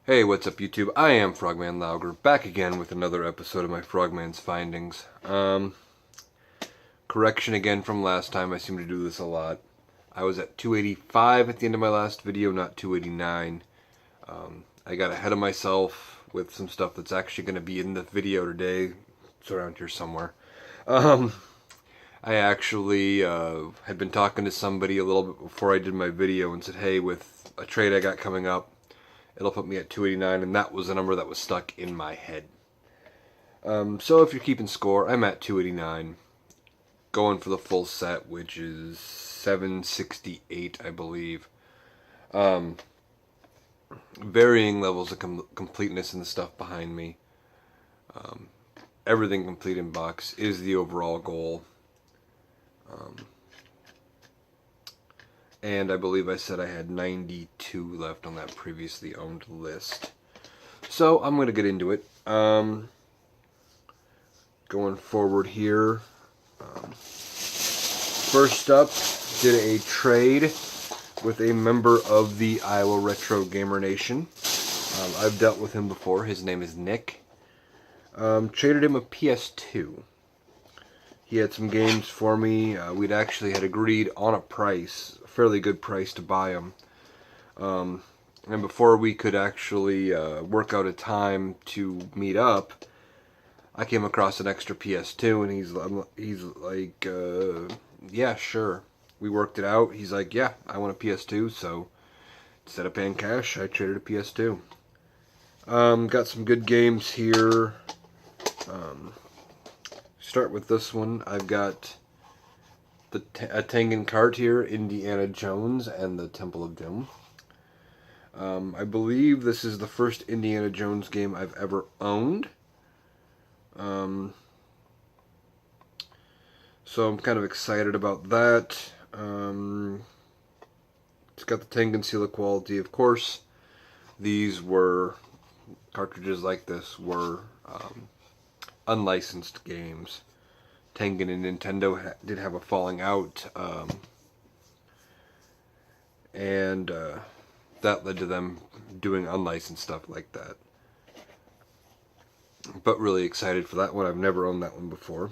Hey, what's up YouTube? I am Frogman Lauger, back again with another episode of my Frogman's Findings. Correction again from last time, I seem to do this a lot. I was at 285 at the end of my last video, not 289. I got ahead of myself with some stuff that's actually going to be in the video today. It's around here somewhere. I actually had been talking to somebody a little bit before I did my video and said, hey, with a trade I got coming up, it'll put me at 289, and that was the number that was stuck in my head. So if you're keeping score, I'm at 289. Going for the full set, which is 768, I believe. Varying levels of completeness in the stuff behind me. Everything complete in box is the overall goal. And I believe I said I had 92 left on that previously owned list. So I'm going to get into it. Going forward here. First up, did a trade with a member of the Iowa Retro Gamer Nation. I've dealt with him before. His name is Nick. Traded him a PS2. He had some games for me. We'd actually had agreed on a price, a fairly good price to buy them. And before we could actually work out a time to meet up, I came across an extra PS2, and he's like, yeah, sure. We worked it out. He's like, yeah, I want a PS2, so instead of paying cash, I traded a PS2. Got some good games here. Start with this one. I've got a Tengen cart here, Indiana Jones and the Temple of Doom. I believe this is the first Indiana Jones game I've ever owned. So I'm kind of excited about that. It's got the Tengen seal of quality, of course. Cartridges like this were unlicensed games. Tengen and Nintendo did have a falling out, and that led to them doing unlicensed stuff like that. But really excited for that one. I've never owned that one before.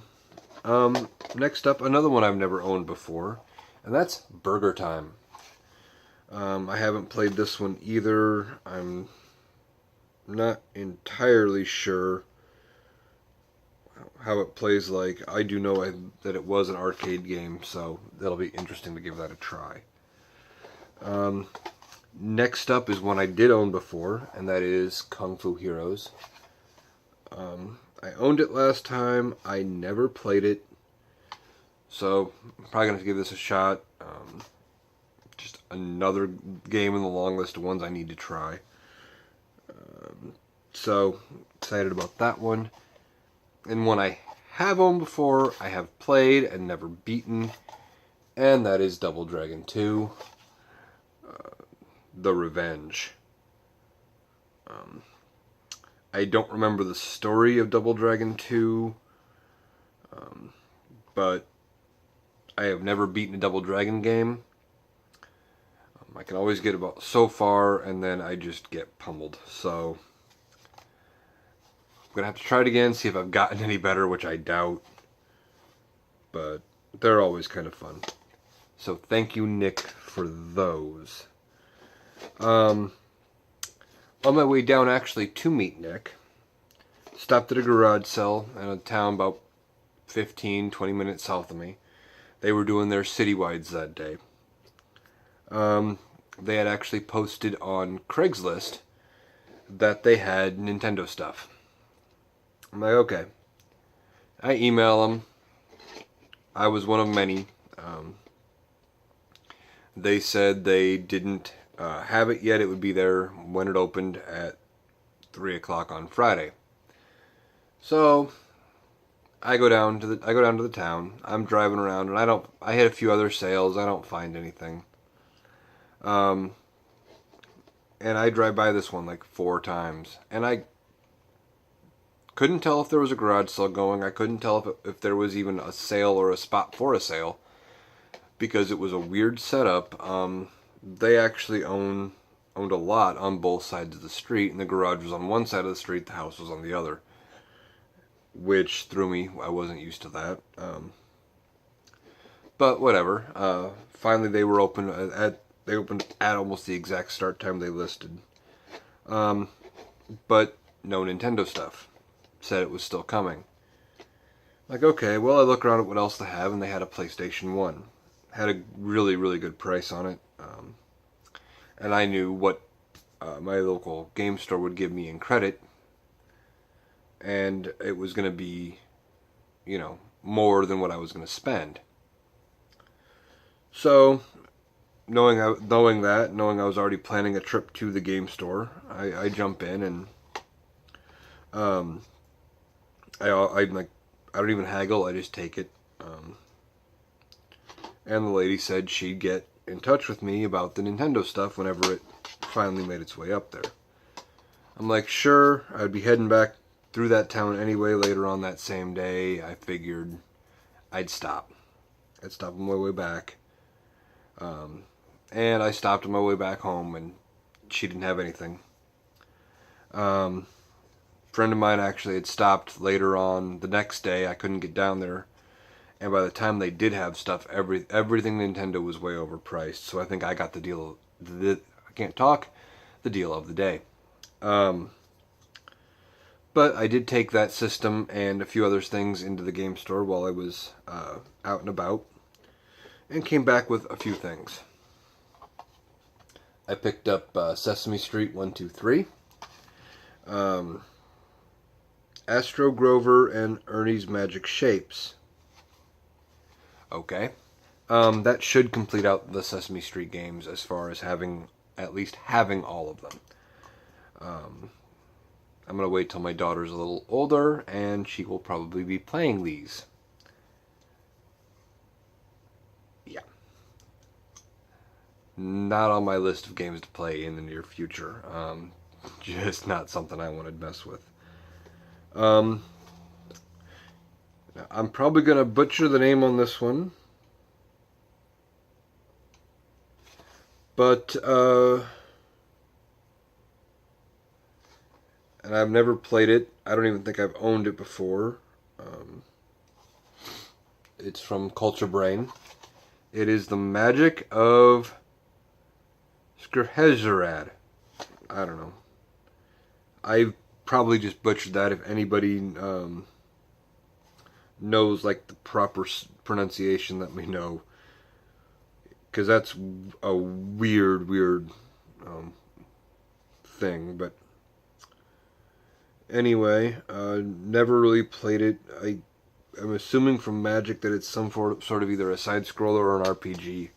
Next up, another one I've never owned before, and that's Burger Time. I haven't played this one either. I'm not entirely sure how it plays like. I do know that it was an arcade game, so that'll be interesting to give that a try. Next up is one I did own before, and that is Kung Fu Heroes. I owned it last time. I never played it, so I'm probably going to give this a shot. Just another game in the long list of ones I need to try. So excited about that one. And one I have owned before, I have played and never beaten, and that is Double Dragon 2, The Revenge. I don't remember the story of Double Dragon 2, but I have never beaten a Double Dragon game. I can always get about so far, and then I just get pummeled. So I'm going to have to try it again, see if I've gotten any better, which I doubt. But they're always kind of fun. So thank you, Nick, for those. On my way down, actually, to meet Nick, stopped at a garage sale in a town about 15-20 minutes south of me. They were doing their citywides that day. They had actually posted on Craigslist that they had Nintendo stuff. I'm like, okay. I email them. I was one of many. They said they didn't have it yet. It would be there when it opened at 3 o'clock on Friday. So I go down to the town. I'm driving around, and I had a few other sales. I don't find anything. And I drive by this one like 4 times, and I couldn't tell if there was a garage sale going. I couldn't tell if there was even a sale or a spot for a sale, because it was a weird setup. They actually own owned a lot on both sides of the street, and the garage was on one side of the street, the house was on the other, which threw me. I wasn't used to that. But whatever. Finally, they were open they opened at almost the exact start time they listed. But no Nintendo stuff. Said it was still coming. Like, okay, well, I look around at what else they have, and they had a PlayStation 1. Had a really, really good price on it. And I knew what my local game store would give me in credit. And it was going to be, more than what I was going to spend. So, knowing I was already planning a trip to the game store, I jump in and I don't even haggle. I just take it. And the lady said she'd get in touch with me about the Nintendo stuff whenever it finally made its way up there. I'm like, sure. I'd be heading back through that town anyway later on that same day. I figured I'd stop. I'd stop on my way back. And I stopped on my way back home, and she didn't have anything. Friend of mine actually had stopped later on the next day. I couldn't get down there, and by the time they did have stuff, everything Nintendo was way overpriced. So I think I got the deal. I can't talk. The deal of the day. But I did take that system and a few other things into the game store while I was out and about, and came back with a few things. I picked up Sesame Street 1, 2, 3, Astro Grover, and Ernie's Magic Shapes. Okay. That should complete out the Sesame Street games as far as at least having all of them. I'm going to wait till my daughter's a little older, and she will probably be playing these. Yeah. Not on my list of games to play in the near future. Just not something I want to mess with. I'm probably going to butcher the name on this one. But, and I've never played it. I don't even think I've owned it before. It's from Culture Brain. It is The Magic of Scheherazade. I don't know. I probably just butchered that. If anybody knows like the proper pronunciation, let me know. Because that's a weird thing. But anyway, never really played it. I'm assuming from Magic that it's some sort of either a side scroller or an RPG.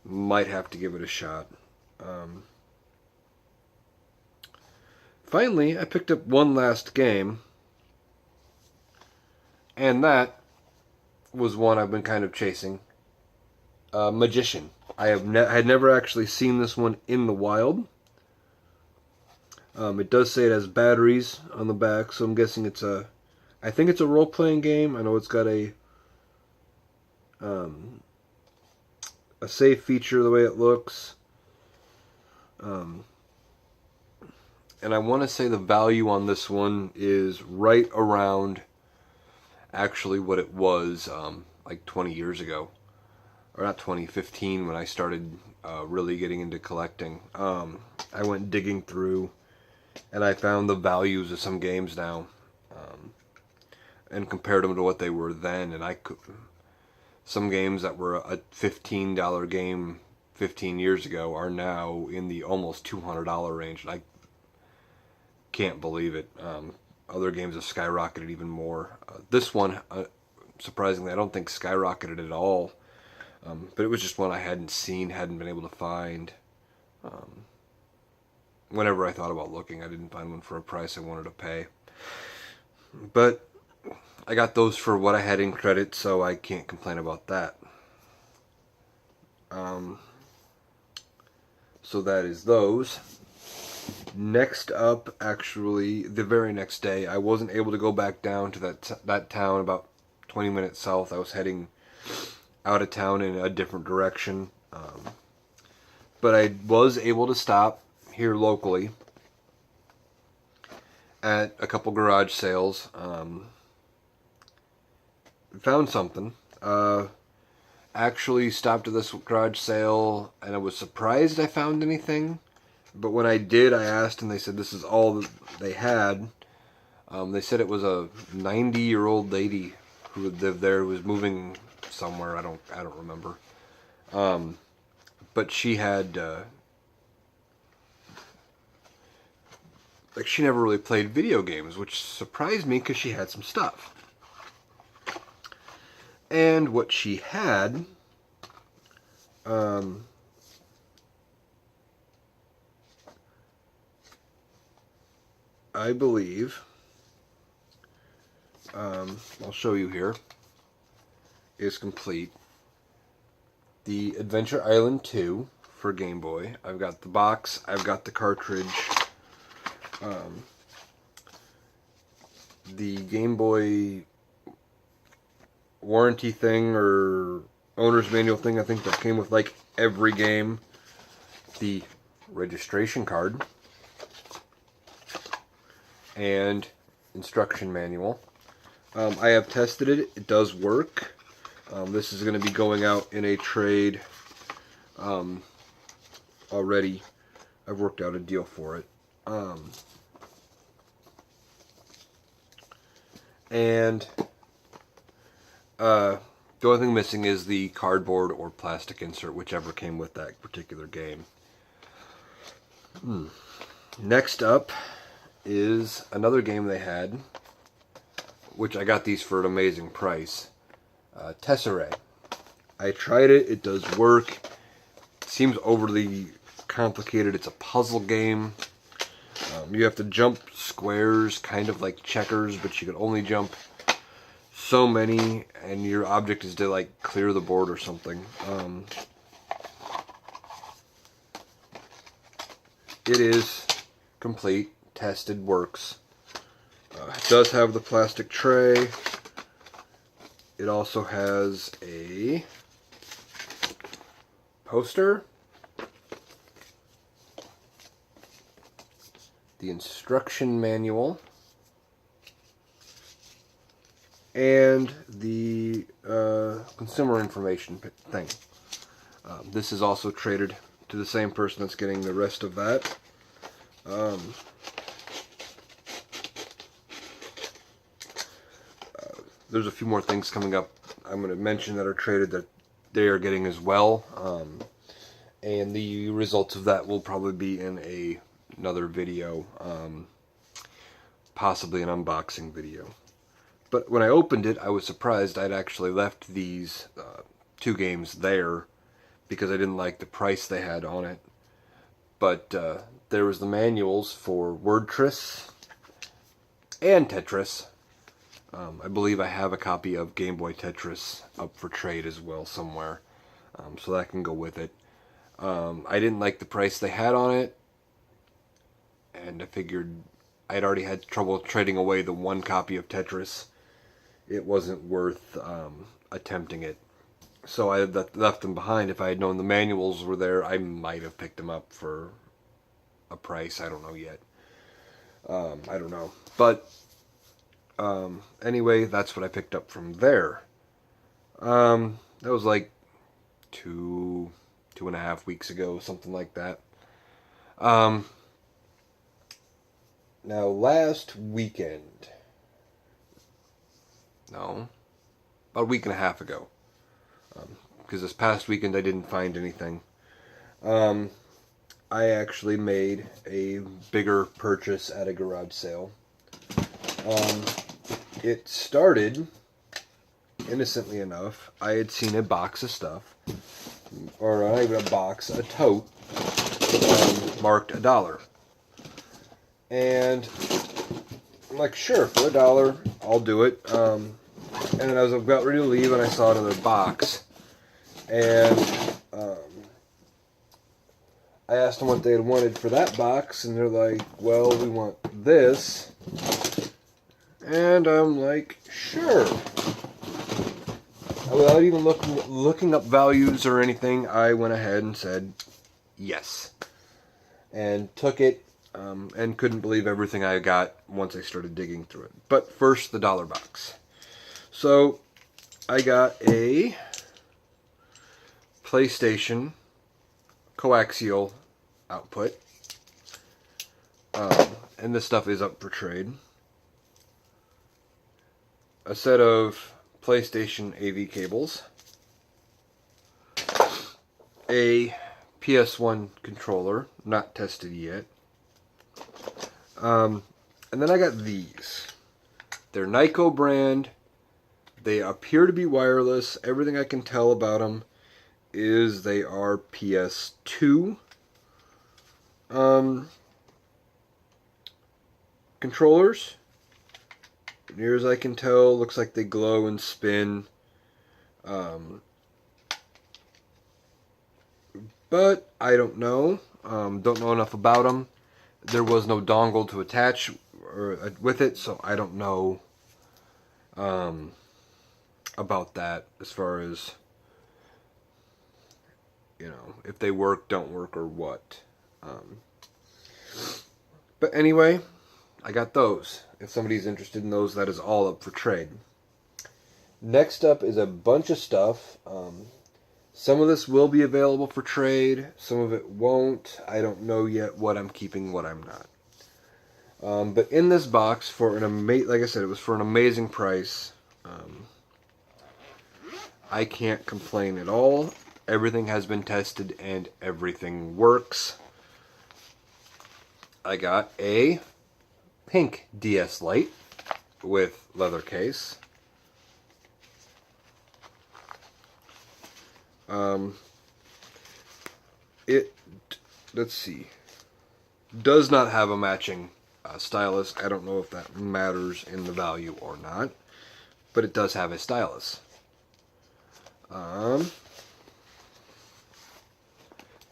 Might have to give it a shot. Finally, I picked up one last game, and that was one I've been kind of chasing. Magician. I had never actually seen this one in the wild. It does say it has batteries on the back, so I'm guessing I think it's a role-playing game. I know it's got a save feature the way it looks. And I want to say the value on this one is right around actually what it was like 20 years ago. Or not 2015 when I started really getting into collecting. I went digging through and I found the values of some games now and compared them to what they were then. And some games that were a $15 game 15 years ago are now in the almost $200 range. And I can't believe it. Other games have skyrocketed even more. This one, surprisingly, I don't think skyrocketed at all. But it was just one I hadn't seen, hadn't been able to find. Whenever I thought about looking, I didn't find one for a price I wanted to pay. But I got those for what I had in credit, so I can't complain about that. So that is those. Next up, actually, the very next day, I wasn't able to go back down to that town about 20 minutes south. I was heading out of town in a different direction. But I was able to stop here locally at a couple garage sales. Found something. Actually stopped at this garage sale and I was surprised I found anything. But when I did, I asked and they said this is all that they had. They said it was a 90-year-old lady who had lived there, who was moving somewhere. I don't remember. But she had she never really played video games, which surprised me because she had some stuff. And what she had, I believe, I'll show you here, is complete. The Adventure Island 2 for Game Boy. I've got the box, I've got the cartridge, the Game Boy warranty thing or owner's manual thing, I think that came with like every game, the registration card, and instruction manual. I have tested it. It does work. This is going to be going out in a trade already. I've worked out a deal for it. The only thing missing is the cardboard or plastic insert, whichever came with that particular game. Next up is another game they had, which I got these for an amazing price. Tesserae. I tried it. It does work. It seems overly complicated. It's a puzzle game. You have to jump squares, kind of like checkers, but you can only jump so many, and your object is to like clear the board or something. It is complete, tested, works. It does have the plastic tray. It also has a poster, the instruction manual, and the consumer information thing. This is also traded to the same person that's getting the rest of that. There's a few more things coming up I'm going to mention that are traded that they are getting as well. And the results of that will probably be in another video, possibly an unboxing video. But when I opened it, I was surprised I'd actually left these two games there because I didn't like the price they had on it. But there was the manuals for Wordtris and Tetris. I believe I have a copy of Game Boy Tetris up for trade as well somewhere, so that can go with it. I didn't like the price they had on it, and I figured I'd already had trouble trading away the one copy of Tetris. It wasn't worth attempting it. So I left them behind. If I had known the manuals were there, I might have picked them up for a price. I don't know yet. I don't know. But anyway, that's what I picked up from there. That was like 2.5 weeks ago, something like that. Now, last weekend, no, about a week and a half ago, because this past weekend I didn't find anything, I actually made a bigger purchase at a garage sale. It started, innocently enough, I had seen a box of stuff, or not even a box, a tote, marked $1. And I'm like, sure, for $1, I'll do it. And then I was about ready to leave, and I saw another box. And I asked them what they had wanted for that box, and they're like, well, we want this. And I'm like, sure. Without even looking up values or anything, I went ahead and said yes. and took it and couldn't believe everything I got once I started digging through it. But first, the dollar box. So I got a PlayStation coaxial output. And this stuff is up for trade. A set of PlayStation AV cables. A PS1 controller, not tested yet. And then I got these. They're Nyko brand. They appear to be wireless. Everything I can tell about them is they are PS2 controllers. Near as I can tell, looks like they glow and spin. But I don't know. Don't know enough about them. There was no dongle to attach with it, so I don't know about that as far as, you know, if they work, don't work, or what. But anyway, I got those. If somebody's interested in those, that is all up for trade. Next up is a bunch of stuff. Some of this will be available for trade. Some of it won't. I don't know yet what I'm keeping, what I'm not. But in this box, for an like I said, it was for an amazing price. I can't complain at all. Everything has been tested and everything works. I got a pink DS Lite with leather case. Let's see, does not have a matching stylus. I don't know if that matters in the value or not, but it does have a stylus. And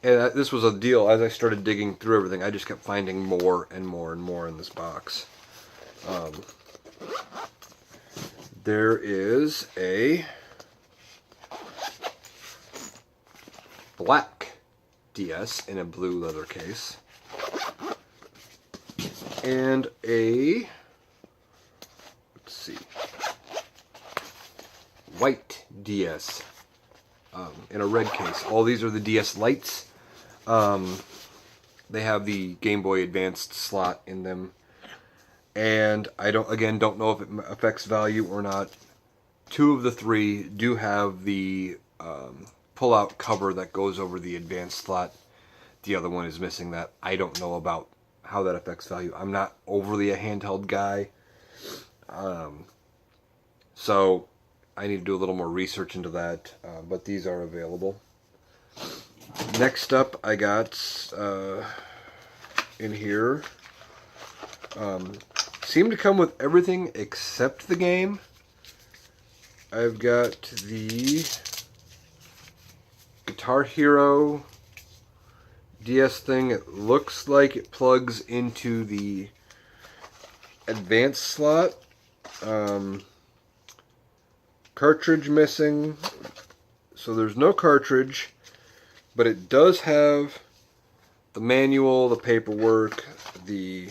this was a deal. As I started digging through everything, I just kept finding more and more and more in this box. There is a black DS in a blue leather case, and a, let's see, white DS in a red case. All these are the DS Lites. They have the Game Boy Advanced slot in them, and I don't know if it affects value or not. Two of the three do have the pull-out cover that goes over the advanced slot. The other one is missing that. I don't know about how that affects value. I'm not overly a handheld guy, so I need to do a little more research into that, but these are available. Next up, I got in here, seem to come with everything except the game. I've got the Guitar Hero DS thing. It looks like it plugs into the advanced slot. Cartridge missing, so there's no cartridge, but it does have the manual, the paperwork, the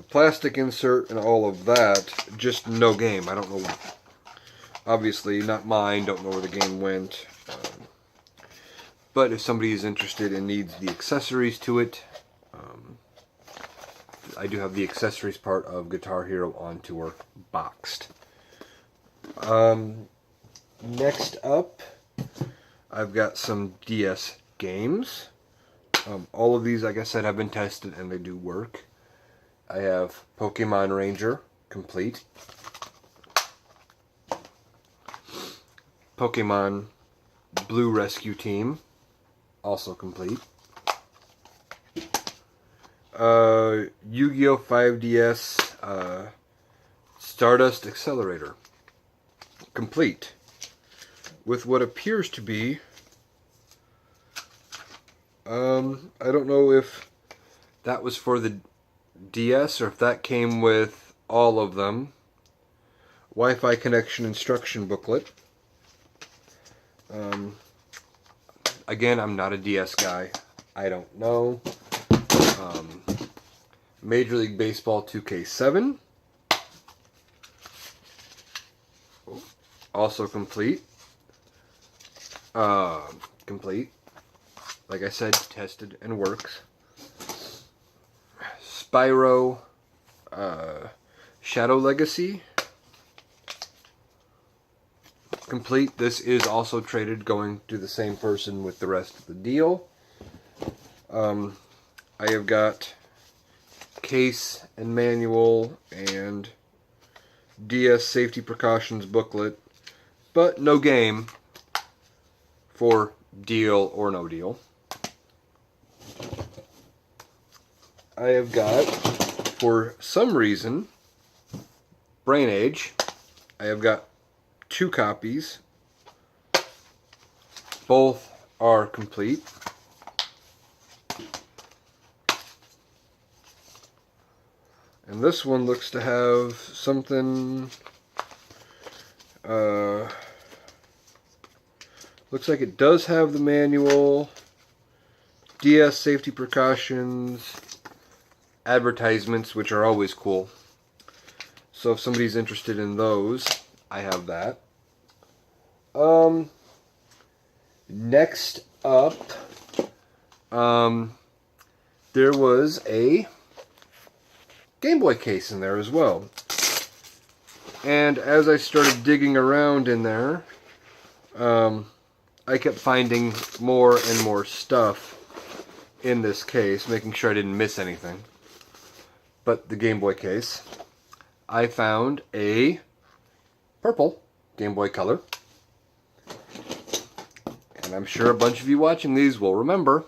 plastic insert, and all of that. Just no game. I don't know. Obviously, not mine. Don't know where the game went. But if somebody is interested and needs the accessories to it, I do have the accessories part of Guitar Hero on Tour boxed. Next up, I've got some DS games. All of these, like I said, have been tested and they do work. I have Pokemon Ranger complete. Pokemon Blue Rescue Team also complete. Yu-Gi-Oh! 5DS Stardust Accelerator complete, with what appears to be, I don't know if that was for the DS or if that came with all of them. Wi-Fi connection instruction booklet. Again, I'm not a DS guy. I don't know. Major League Baseball 2K7. Also complete. Complete. Like I said, tested and works. Spyro Shadow Legacy. Complete. This is also traded, going to the same person with the rest of the deal. I have got case and manual and DS safety precautions booklet, but no game for deal or no deal. I have got, for some reason, Brain Age. I have got 2 copies. Both are complete. And this one looks to have something, looks like it does have the manual, DS safety precautions, advertisements, which are always cool. So if somebody's interested in those, I have that. Next up, there was a Game Boy case in there as well. And as I started digging around in there, I kept finding more and more stuff in this case, making sure I didn't miss anything. But the Game Boy case, I found a purple Game Boy Color. And I'm sure a bunch of you watching these will remember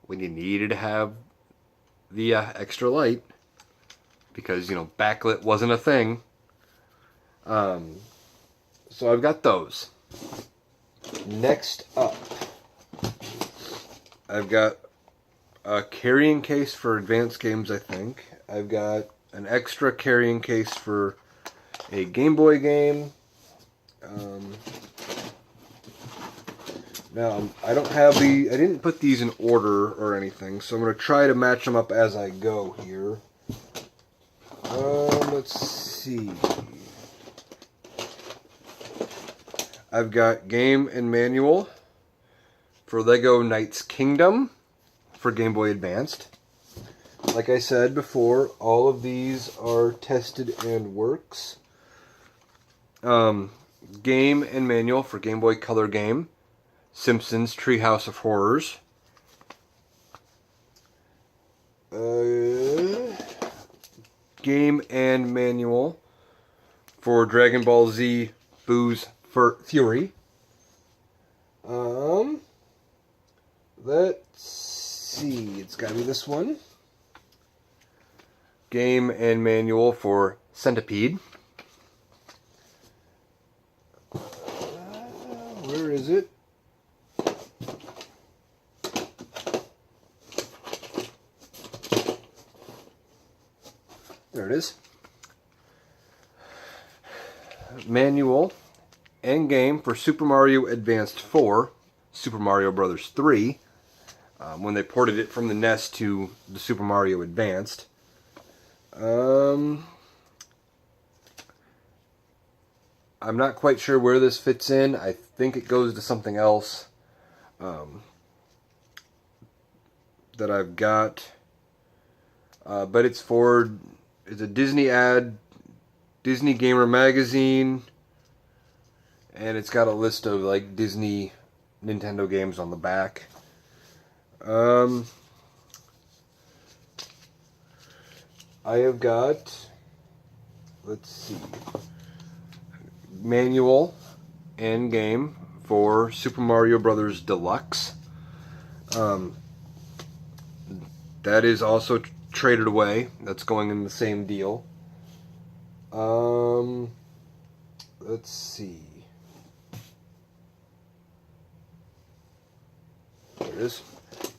when you needed to have the extra light, because, you know, backlit wasn't a thing. So I've got those. Next up, I've got a carrying case for advanced games, I think. I've got an extra carrying case for a Game Boy game. Now, I didn't put these in order or anything, so I'm going to try to match them up as I go here. Let's see. I've got game and manual for Lego Knights Kingdom for Game Boy Advanced. Like I said before, all of these are tested and works. Game and manual for Game Boy Color game, Simpsons Treehouse of Horrors. Game and manual for Dragon Ball Z Boo's Fury. Let's see, it's gotta be this one. Game and manual for Centipede. Where is it? There it is. Manual and game for Super Mario Advanced 4, Super Mario Bros. 3, when they ported it from the NES to the Super Mario Advanced. I'm not quite sure where this fits in. I think it goes to something else that I've got. But it's a Disney ad, Disney Gamer Magazine, and it's got a list of like Disney Nintendo games on the back. I have got, let's see, manual and game for Super Mario Bros. Deluxe. That is also traded away. That's going in the same deal. Let's see. There it is.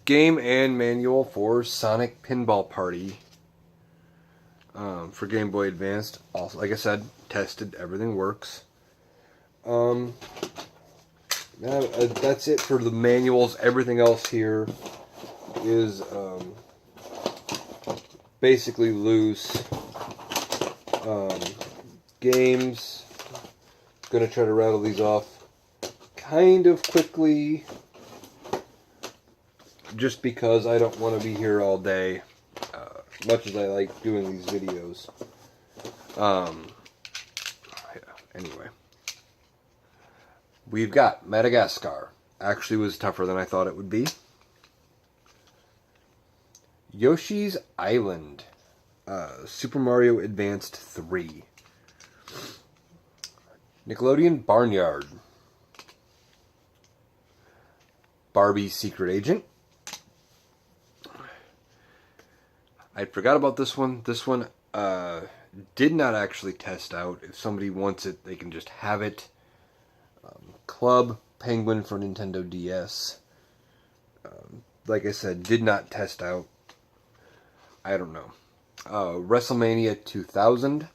Game and manual for Sonic Pinball Party for Game Boy Advanced. Also, like I said, tested. Everything works. That's it for the manuals. Everything else here is basically loose. Games. Gonna try to rattle these off kind of quickly, just because I don't want to be here all day, much as I like doing these videos. Yeah, anyway. We've got Madagascar. Actually was tougher than I thought it would be. Yoshi's Island. Super Mario Advanced 3. Nickelodeon Barnyard. Barbie's Secret Agent. I forgot about this one. This one did not actually test out. If somebody wants it, they can just have it. Club Penguin for Nintendo DS. Like I said, did not test out. I don't know. WrestleMania 2000.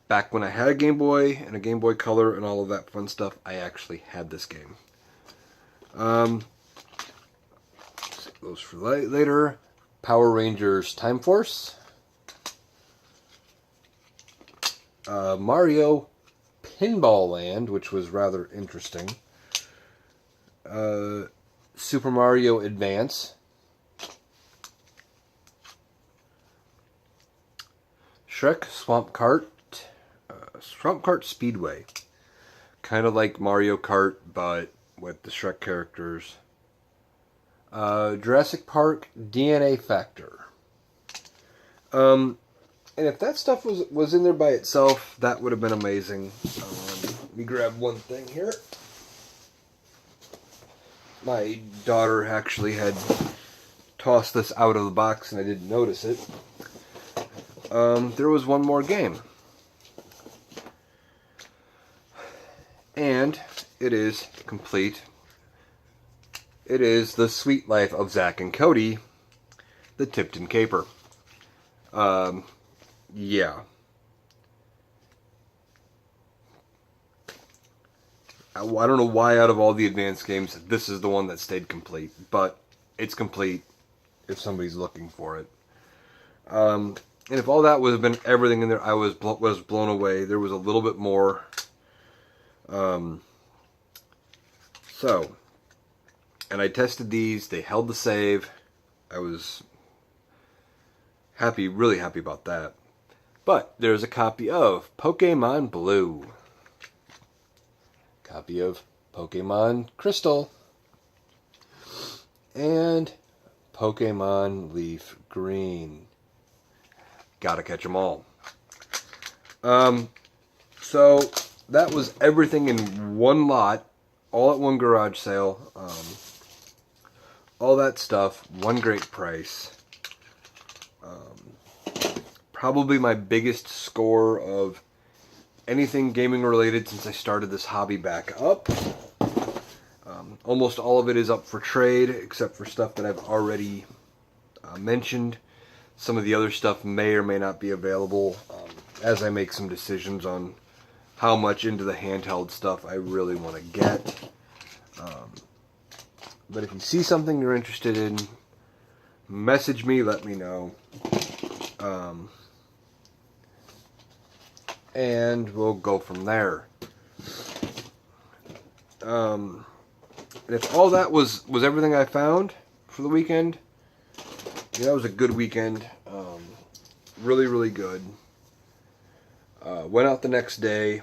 Back when I had a Game Boy and a Game Boy Color and all of that fun stuff, I actually had this game. Save those for later. Power Rangers Time Force. Mario Pinball Land, which was rather interesting. Super Mario Advance. Shrek Swamp Kart. Swamp Kart Speedway. Kind of like Mario Kart, but with the Shrek characters. Jurassic Park DNA Factor. And if that stuff was in there by itself, that would have been amazing. Let me grab one thing here. My daughter actually had tossed this out of the box and I didn't notice it. There was one more game. And it is complete. It is The Sweet Life of Zack and Cody, the Tipton Caper. Yeah. I don't know why out of all the advanced games, this is the one that stayed complete. But it's complete if somebody's looking for it. And if all that would have been everything in there, I was blown away. There was a little bit more. And I tested these. They held the save. I was happy, really happy about that. But there's a copy of Pokemon Blue. Copy of Pokemon Crystal. And Pokemon Leaf Green. Gotta catch them all. So that was everything in one lot, all at one garage sale. All that stuff, one great price. Probably my biggest score of anything gaming related since I started this hobby back up. Almost all of it is up for trade, except for stuff that I've already mentioned. Some of the other stuff may or may not be available as I make some decisions on how much into the handheld stuff I really want to get. But if you see something you're interested in, message me, let me know. And we'll go from there. And if all that was everything I found for the weekend, yeah, that was a good weekend. Really, really good. Went out the next day.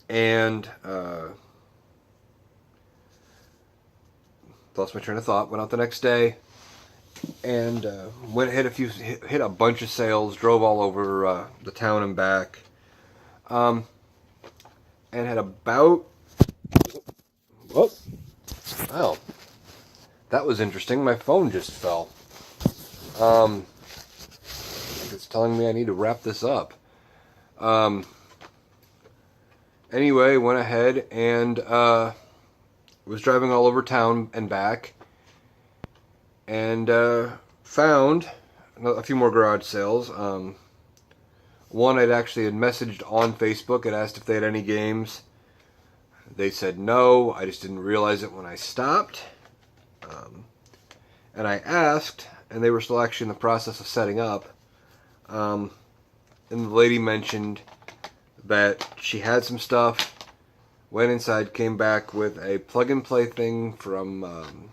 And lost my train of thought. Went out the next day. And hit a bunch of sales, drove all over the town and back, and had about, well, that was interesting. My phone just fell. It's telling me I need to wrap this up. Anyway, went ahead and was driving all over town and back. And found a few more garage sales. One I'd actually had messaged on Facebook and asked if they had any games. They said no. I just didn't realize it when I stopped. And I asked, and they were still actually in the process of setting up. And the lady mentioned that she had some stuff, went inside, came back with a plug-and-play thing from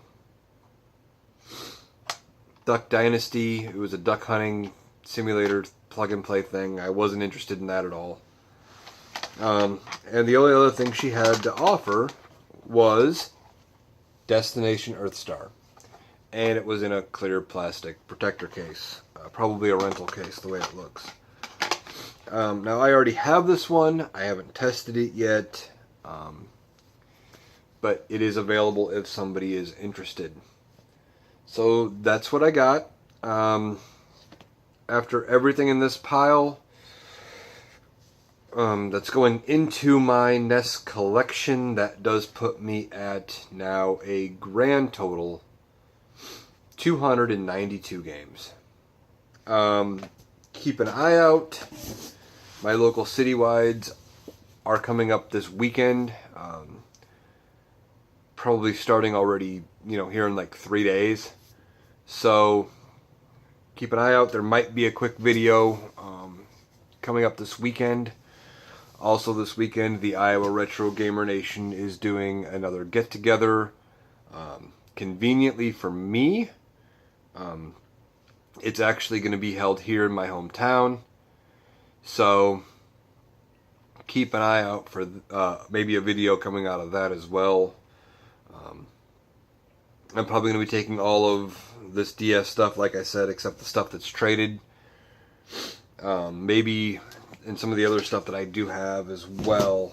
Duck Dynasty. It was a duck hunting simulator plug-and-play thing. I wasn't interested in that at all. And the only other thing she had to offer was Destination Earthstar. And it was in a clear plastic protector case. Probably a rental case, the way it looks. Now, I already have this one. I haven't tested it yet. But it is available if somebody is interested. So, that's what I got. After everything in this pile that's going into my NES collection, that does put me at now a grand total 292 games. Keep an eye out. My local citywides are coming up this weekend. Probably starting already, here in like 3 days. So keep an eye out. There might be a quick video coming up this weekend. Also this weekend, the Iowa Retro Gamer Nation is doing another get-together. Conveniently for me, it's actually going to be held here in my hometown. So keep an eye out for maybe a video coming out of that as well. I'm probably going to be taking all of this DS stuff, like I said, except the stuff that's traded. Maybe and some of the other stuff that I do have as well.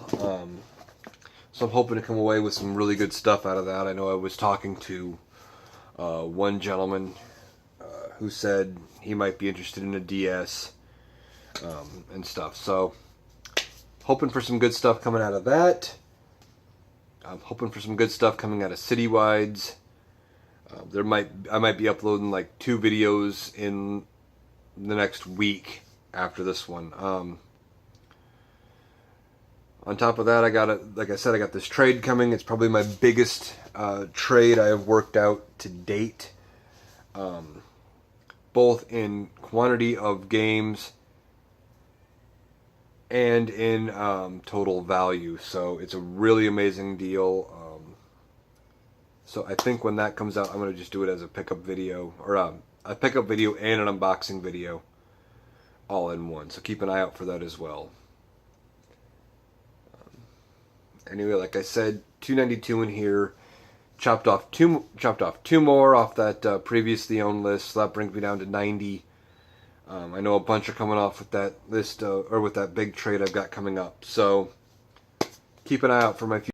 So I'm hoping to come away with some really good stuff out of that. I know I was talking to one gentleman who said he might be interested in a DS and stuff. So hoping for some good stuff coming out of that. I'm hoping for some good stuff coming out of Citywides. I might be uploading like 2 videos in the next week after this one. On top of that, like I said, I got this trade coming. It's probably my biggest trade I have worked out to date, both in quantity of games and in total value. So it's a really amazing deal. So I think when that comes out, I'm going to just do it as a pickup video, or a pickup video and an unboxing video all in one. So keep an eye out for that as well. Anyway, like I said, 292 in here. Chopped off two more off that previously owned list. So that brings me down to 90. I know a bunch are coming off with that list, or with that big trade I've got coming up. So keep an eye out for my future.